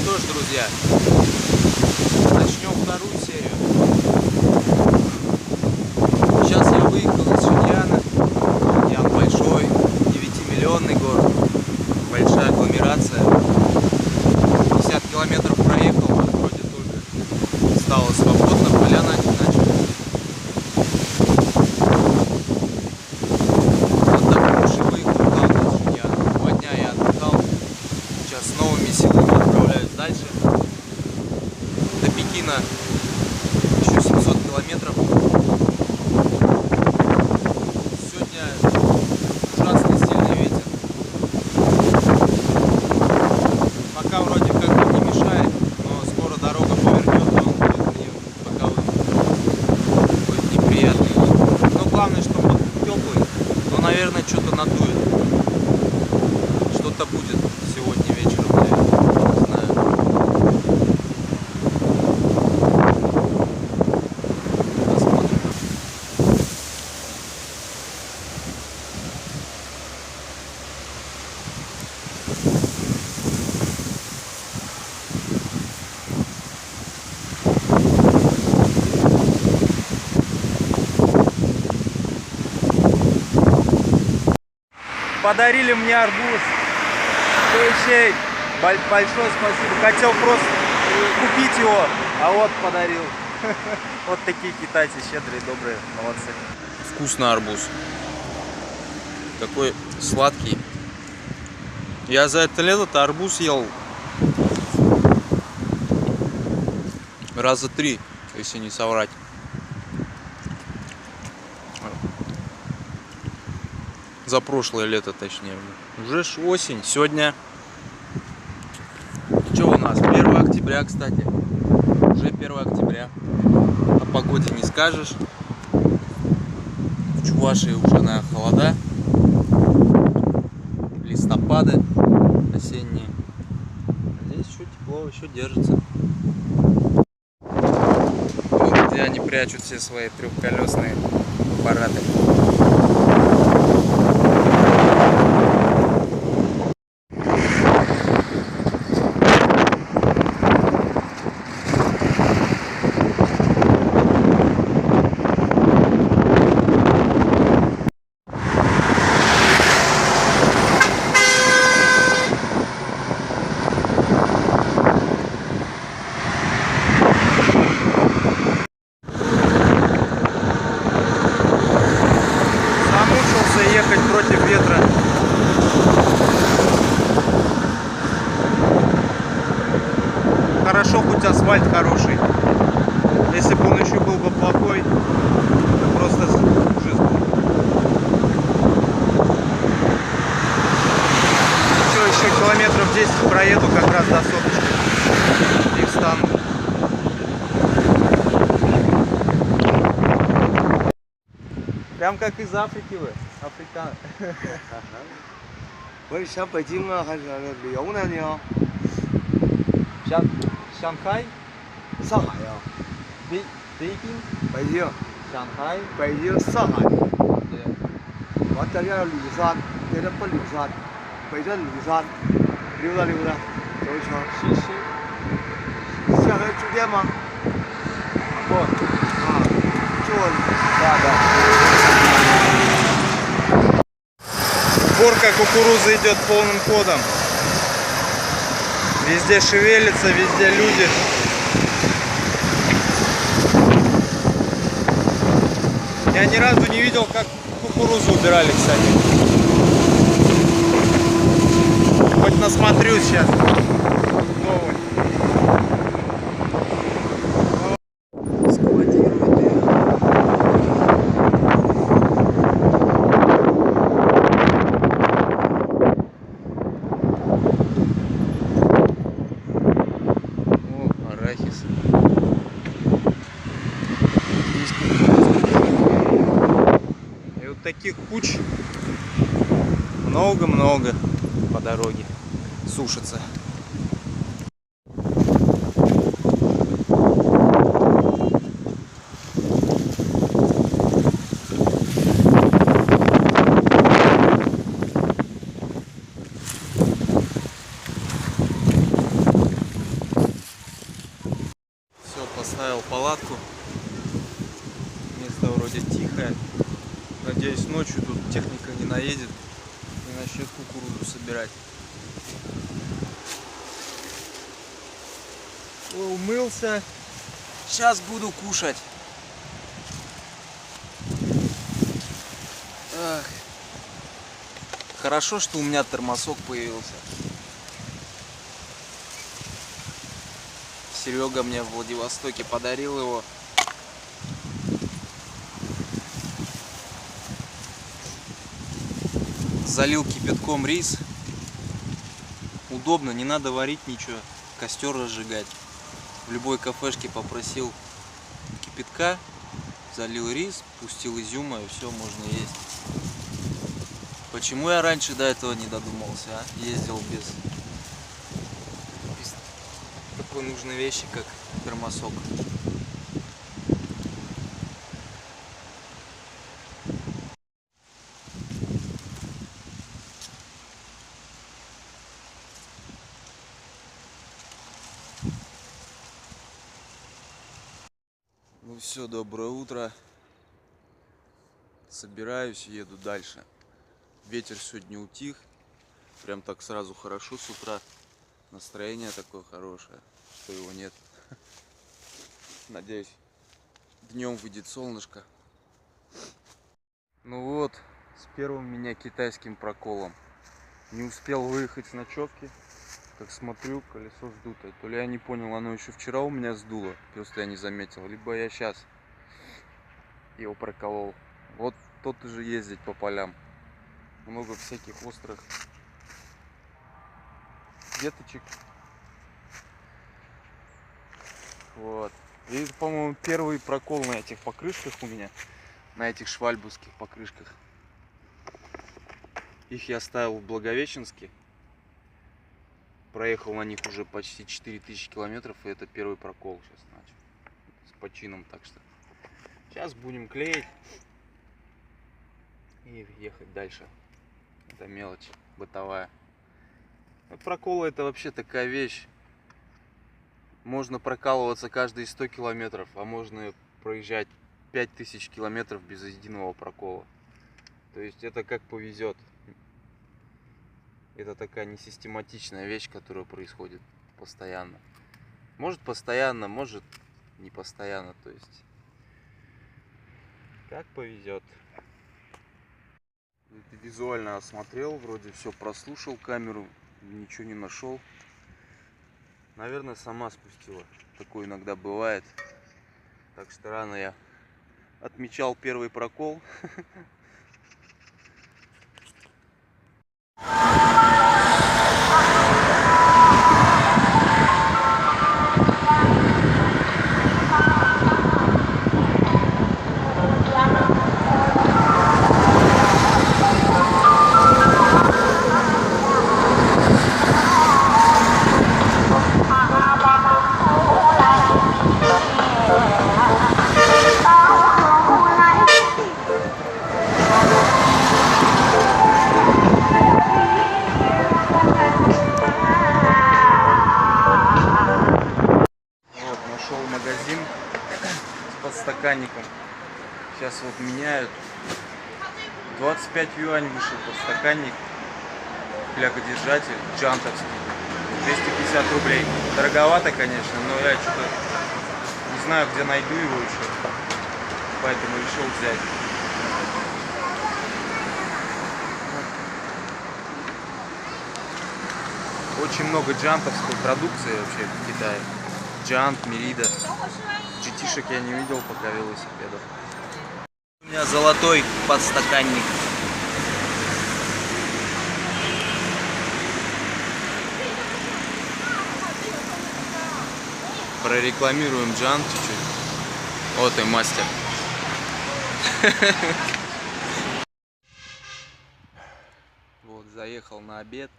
что ж, друзья, начнем вторую серию. Сейчас я выехал из Шиньяна. Шиньян большой, 9-миллионный город, большая агломерация. 50 километров проехал, вроде только стало свободно, поля начали. Отдохнувший выехал в Шиньян. 2 дня я отдыхал. Сейчас с новыми силами отправляюсь дальше. До Пекина еще 700 километров. Сегодня ужасный сильный ветер. Пока вроде как бы не мешает, но скоро дорога повернет, и он будет мне пока будет неприятный. Но главное, чтобы он теплый, но, наверное, что-то надует. Что-то будет сегодня вечером, наверное, не знаю. Посмотрим. Подарили мне арбуз. Большое спасибо. Хотел просто купить его, а вот подарил. Вот такие китайцы щедрые, добрые, молодцы. Вкусный арбуз. Такой сладкий. Я за это лето-то арбуз ел раза 3, если не соврать. За прошлое лето, точнее. Уже ж осень. Сегодня что у нас? 1 октября, кстати. Уже 1 октября. О погоде не скажешь. В Чувашии уже на холода. Листопады осенние. Здесь еще тепло, еще держится. Вот где они прячут все свои трехколесные аппараты. Ехать против ветра. Хорошо, хоть асфальт хороший. Если бы он еще был бы плохой, это просто ужас был. Еще километров 10 проеду как раз до соточки и встану. Прям как из Африки вы. Африкан. 我想北京啊，还是旅游呢？你啊？上海？上海呀？北京？北京、上海？北京、上海。对。完再加上吕山，接着奔吕山，北镇吕山，溜达溜达，走一圈。西西。下回住店吗？不。啊，住。Да. Сборка кукурузы идет полным ходом. Везде шевелится, везде люди. Я ни разу не видел, как кукурузу убирали, кстати. Хоть насмотрюсь сейчас. Новый. И вот таких куч много-много по дороге сушится. поставил палатку. Место вроде тихое. Надеюсь, ночью тут техника не наедет и начнет кукурузу собирать. Умылся. Сейчас буду кушать. Ах. Хорошо, что у меня термосок появился. Серега мне в Владивостоке подарил его. Залил кипятком рис. Удобно, не надо варить ничего. Костер разжигать. В любой кафешке попросил кипятка, залил рис, пустил изюма, и все, можно есть. Почему я раньше до этого не додумался, а? Ездил без такой нужной вещи, как термосок. Ну все, доброе утро. Собираюсь и еду дальше. Ветер сегодня утих. Прям так сразу хорошо с утра. Настроение такое хорошее, что его нет. Надеюсь, днем выйдет солнышко. Ну вот, с первым меня китайским проколом. Не успел выехать с ночевки. Как смотрю, колесо сдуто. То ли я не понял, оно еще вчера у меня сдуло. Просто я не заметил. Либо я сейчас его проколол. Вот тот же ездить по полям. Много всяких острых веточек. Вот. И это, по-моему, первый прокол на этих покрышках у меня. На этих швальбусских покрышках. Их я ставил в Благовещенске. Проехал на них уже почти 4000 километров. И это первый прокол сейчас начал. С почином, так что. Сейчас будем клеить. И ехать дальше. Это мелочь бытовая. Проколы это вообще такая вещь. Можно прокалываться каждые 100 километров, а можно проезжать 5000 километров без единого прокола. То есть это как повезет. Это такая несистематичная вещь, которая происходит постоянно. Может постоянно, может не постоянно. То есть как повезет. Визуально осмотрел, вроде все прослушал камеру, ничего не нашел. Наверное, сама спустила. Такое иногда бывает. Так что рано я отмечал первый прокол. Магазин с подстаканником. Сейчас вот меняют. 25 юань вышел подстаканник. Флягодержатель джантовский. 250 рублей. Дороговато, конечно, но я что-то не знаю, где найду его еще. Поэтому решил взять. Очень много джантовской продукции вообще в Китае. Джант, Мерида. GT-шек я не видел пока велосипедов. У меня золотой подстаканник. Прорекламируем Джант чуть-чуть. Вот и мастер. Вот, заехал на обед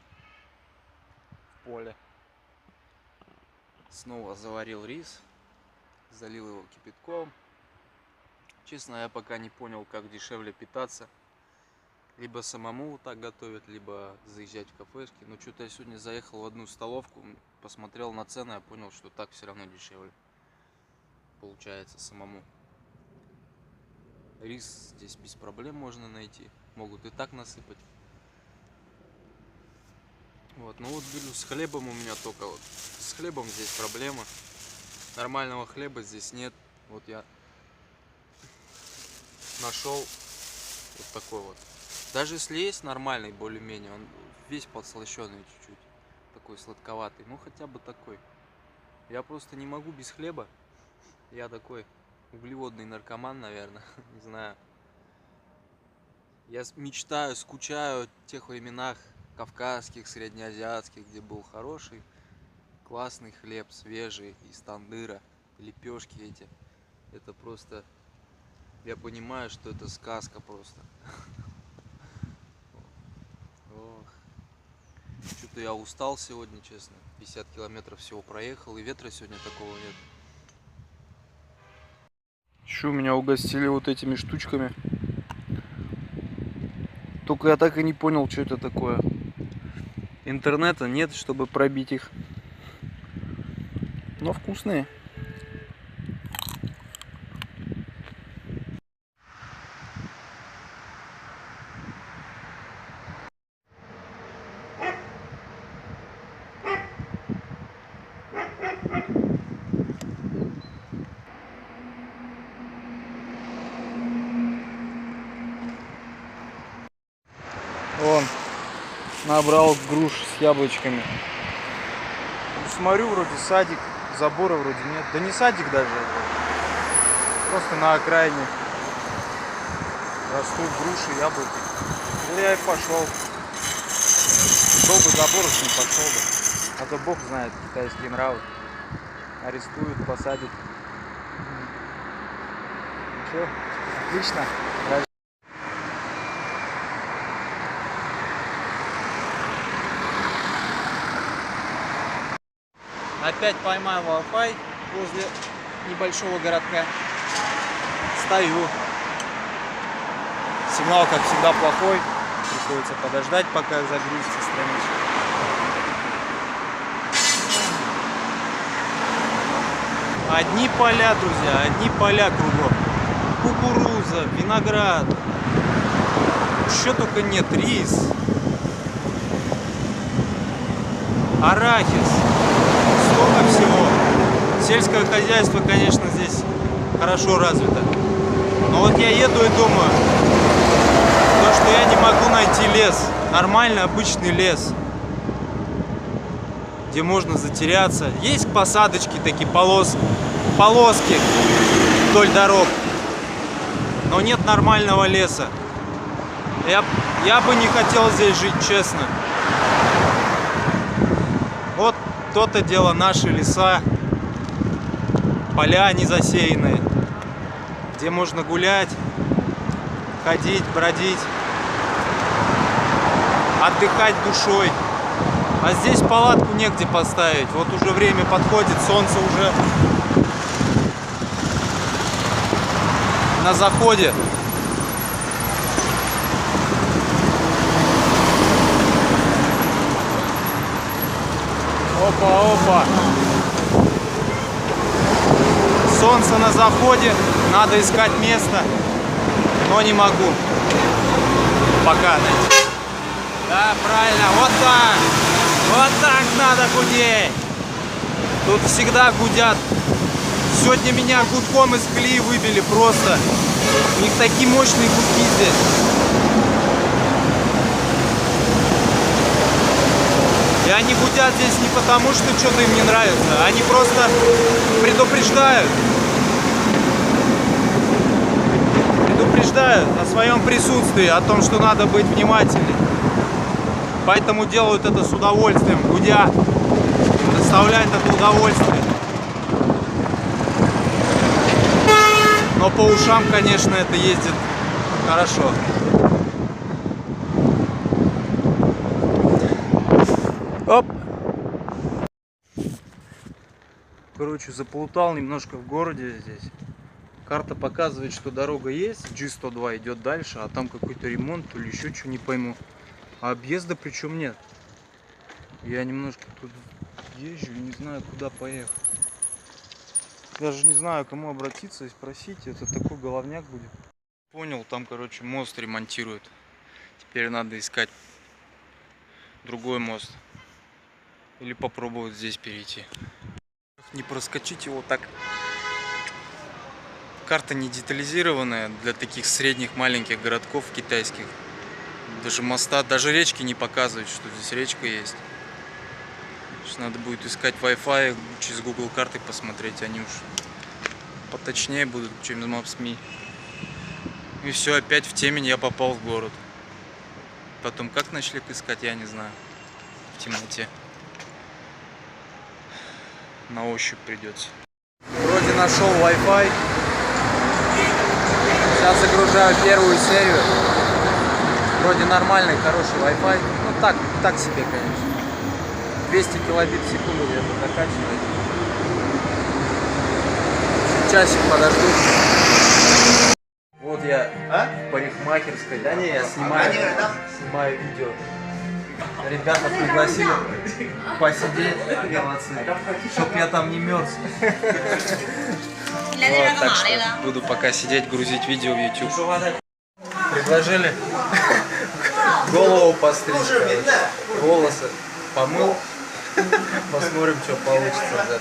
в поле. Снова заварил рис, залил его кипятком. Честно, я пока не понял, как дешевле питаться. Либо самому вот так готовить, либо заезжать в кафешки. Но что-то я сегодня заехал в одну столовку, посмотрел на цены, я понял, что так все равно дешевле. получается самому. Рис здесь без проблем можно найти. Могут и так насыпать. Вот, ну вот блин, с хлебом у меня только вот. С хлебом здесь проблема. Нормального хлеба здесь нет. Вот я нашел вот такой вот. Даже если есть нормальный, более-менее, он весь подслащенный чуть-чуть. Такой сладковатый. Ну хотя бы такой. Я просто не могу без хлеба. Я такой углеводный наркоман, наверное. Не знаю. Я мечтаю, скучаю о тех временах кавказских, среднеазиатских, где был хороший, классный хлеб, свежий, из тандыра, лепешки эти. Это просто... Я понимаю, что это сказка просто. Что-то я устал сегодня, честно. 50 километров всего проехал, и ветра сегодня такого нет. Еще меня угостили вот этими штучками. Только я так и не понял, что это такое. Интернета нет, чтобы пробить их. Но вкусные. Вон, набрал груш с яблочками. Смотрю, вроде садик, забора вроде нет. Да не садик даже. Просто на окраине растут груши, яблоки. Ну я и пошел. Был бы забор, уж не пошел бы. А то бог знает, китайские нравы. Арестуют, посадят. Че, отлично. Опять поймал Wi-Fi возле небольшого городка. Стою. Сигнал, как всегда, плохой. Приходится подождать, пока загрузится страничка. Одни поля, друзья, одни поля кругом. Кукуруза, виноград. Что только нет. Рис. Арахис. Столько всего. Сельское хозяйство, конечно, здесь хорошо развито. Но вот я еду и думаю, то, что я не могу найти лес, нормальный обычный лес, где можно затеряться. Есть посадочки, такие полоски вдоль дорог, но нет нормального леса. Я бы не хотел здесь жить, честно. Вот то-то дело, наши леса, поля не засеянные, где можно гулять, ходить, бродить, отдыхать душой. А здесь палатку негде поставить. Вот уже время подходит, солнце уже на заходе. Опа-опа. Солнце на заходе. Надо искать место. Но не могу. Пока найти. Да, правильно. Вот так. Вот так надо гудеть. Тут всегда гудят. Сегодня меня гудком из колеи выбили просто. У них такие мощные гудки здесь. И они гудят здесь не потому, что что-то им не нравится. Они просто предупреждают. Предупреждают о своем присутствии, о том, что надо быть внимательнее. Поэтому делают это с удовольствием, гудя. Доставляет это удовольствие. Но по ушам, конечно, это ездит хорошо. Оп! Короче, заплутал немножко в городе здесь. Карта показывает, что дорога есть, G102 идет дальше, а там какой-то ремонт или еще что, не пойму. А объезда причем нет. Я немножко тут езжу и не знаю, куда поехать. Даже не знаю, к кому обратиться и спросить. Это такой головняк будет. Понял, там, короче, мост ремонтируют. Теперь надо искать другой мост. Или попробовать здесь перейти. Не проскочить его так. Карта не детализированная для таких средних маленьких городков китайских. Даже моста, даже речки не показывают, что здесь речка есть. Сейчас надо будет искать Wi-Fi, через Google карты посмотреть, они уж поточнее будут, чем Maps.me. И все, опять в темень я попал в город. Потом как ночлег искать, я не знаю. В темноте. На ощупь придется. Вроде нашел Wi-Fi. Сейчас загружаю первую серию. Вроде нормальный, хороший Wi-Fi. Ну так себе, конечно. 200 килобит в секунду где-то закачивает. Часик подожду. Вот я в парикмахерской. Да не, я снимаю видео. Ребята пригласили посидеть, чтоб я там не мерз. Вот, так что буду пока сидеть, грузить видео в YouTube. Предложили голову постричь, волосы помыл. Посмотрим, что получится.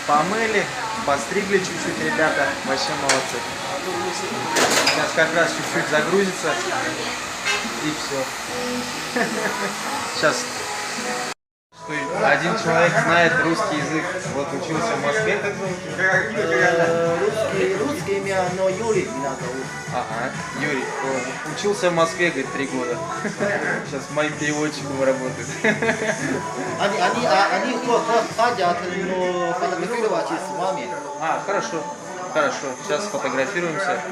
Помыли, постригли чуть-чуть, ребята, вообще молодцы. Сейчас как раз чуть-чуть загрузится и все. Сейчас один человек знает русский язык, вот учился в Москве, как зовут? Русский имя, но Юрий меня зовут. Ага, Юрий. Учился в Москве, говорит, 3 года. Сейчас моим переводчиком работает. Они хотят фотографировать с вами. А, хорошо, хорошо. Сейчас сфотографируемся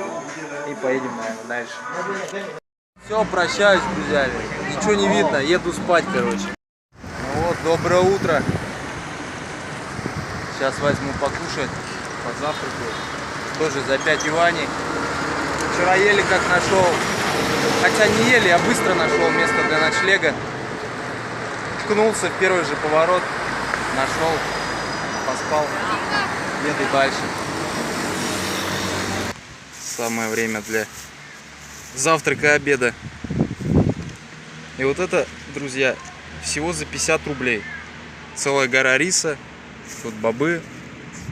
и поедем, наверное, дальше. Все, прощаюсь, друзья. Ничего не видно, еду спать, короче. Ну вот, доброе утро. Сейчас возьму покушать, позавтракаю. Тоже за 5 юаней. Вчера еле как нашел, хотя не еле, я быстро нашел место для ночлега. Ткнулся в первый же поворот, нашел, поспал, еду дальше. Самое время для завтрака и обеда. И вот это, друзья, всего за 50 рублей. Целая гора риса, тут бобы,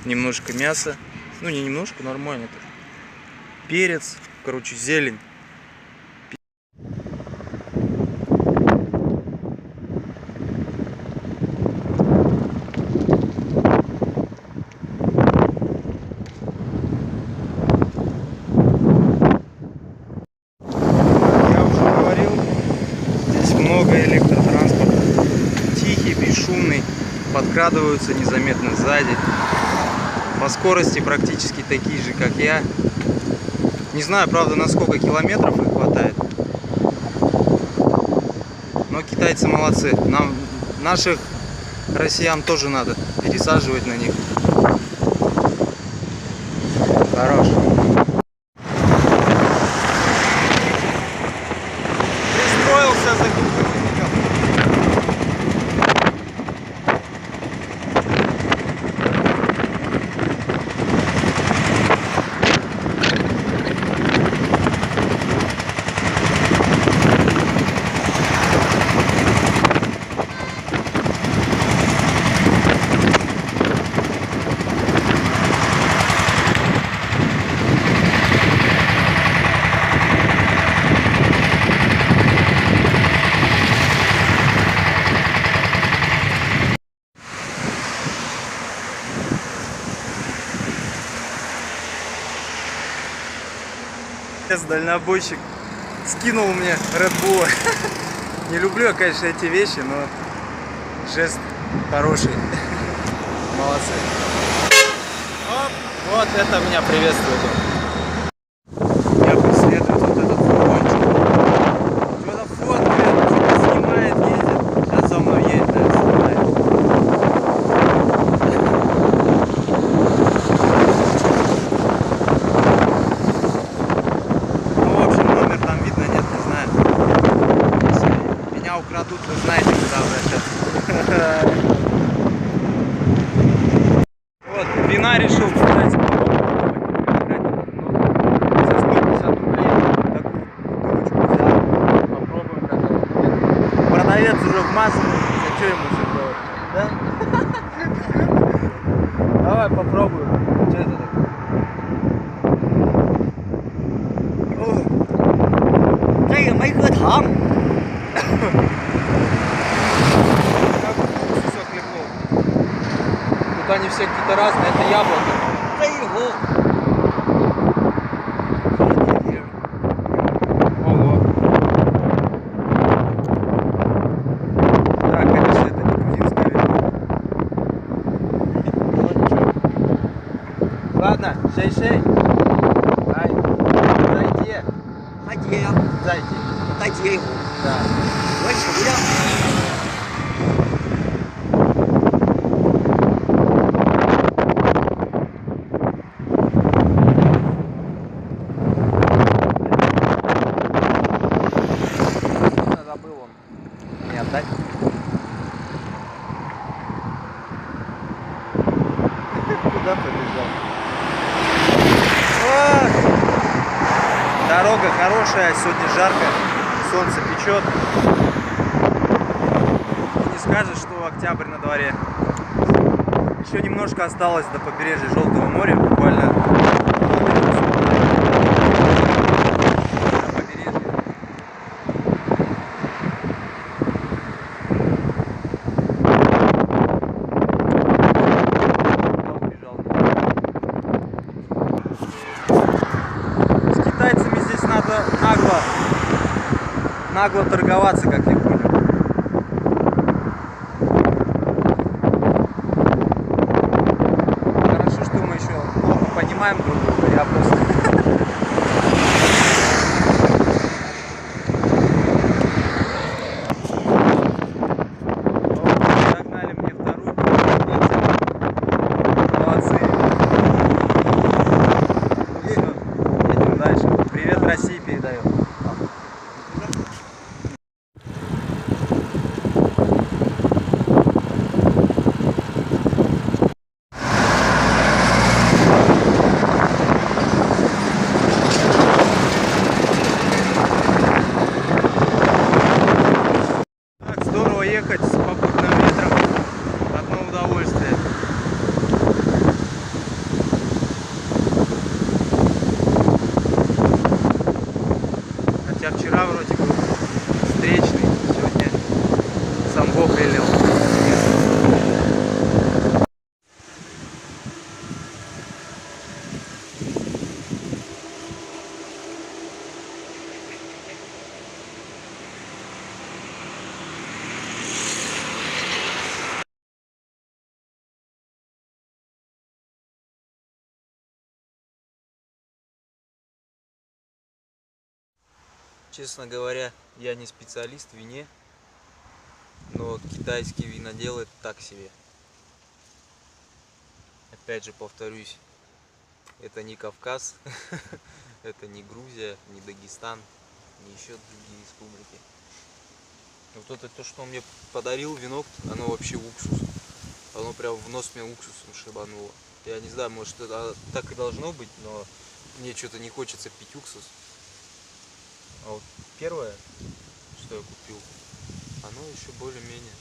немножко мяса. Ну не немножко, нормально. Перец, короче, зелень. Я уже говорил, здесь много электротранспорта. Тихий, бесшумный, подкрадываются незаметно сзади. По скорости практически такие же, как я. Не знаю, правда, на сколько километров их хватает. Но китайцы молодцы. Нам, наших россиян тоже надо пересаживать на них. Хорош. Пристроился за кухонником. Дальнобойщик скинул мне Red Bull. Не люблю я, конечно, эти вещи, но жест хороший. Молодцы. Оп, вот это меня приветствует. Я преследую вот этот фургончик. Что-то фоткает, что-то снимает, едет. Сейчас за мной едет, наверное, снимает. меня украдут, вы знаете, куда обращаться. Вот, вина решил китайского за 150 рублей такую бутылочку взял. Попробуем, как это будет. Продавец уже в маске, что ему еще делать? Да? Давай попробуем. Что это такое? Как уксус хлебнул. Тут они все какие-то разные, это яблоко. Ого. Да, конечно, это не грузинское вино. Ладно, шей-шей. Ай, зайди. Да. Забыл он мне отдать. Куда побежал? Дорога хорошая, сегодня жарко, солнце печет. Не скажешь, что октябрь на дворе. Еще немножко осталось до побережья Желтого моря, буквально. На побережье. С китайцами здесь надо нагло торговаться, как я понял. Хорошо, что мы еще плохо понимаем друг друга, я просто... Загнали мне вторую, молодцы. Все, едем дальше. Привет России передаем. Так, здорово ехать с попутным ветром. Одно удовольствие. Хотя вчера вроде был встречный, сегодня сам Бог велел. Честно говоря, я не специалист в вине, но китайские виноделы так себе. Опять же повторюсь, это не Кавказ, это не Грузия, не Дагестан, не еще другие республики. Вот это то, что он мне подарил, вино, оно вообще уксус. Оно прям в нос мне уксусом шибануло. Я не знаю, может это так и должно быть, но мне что-то не хочется пить уксус. А вот первое, что я купил, оно еще более-менее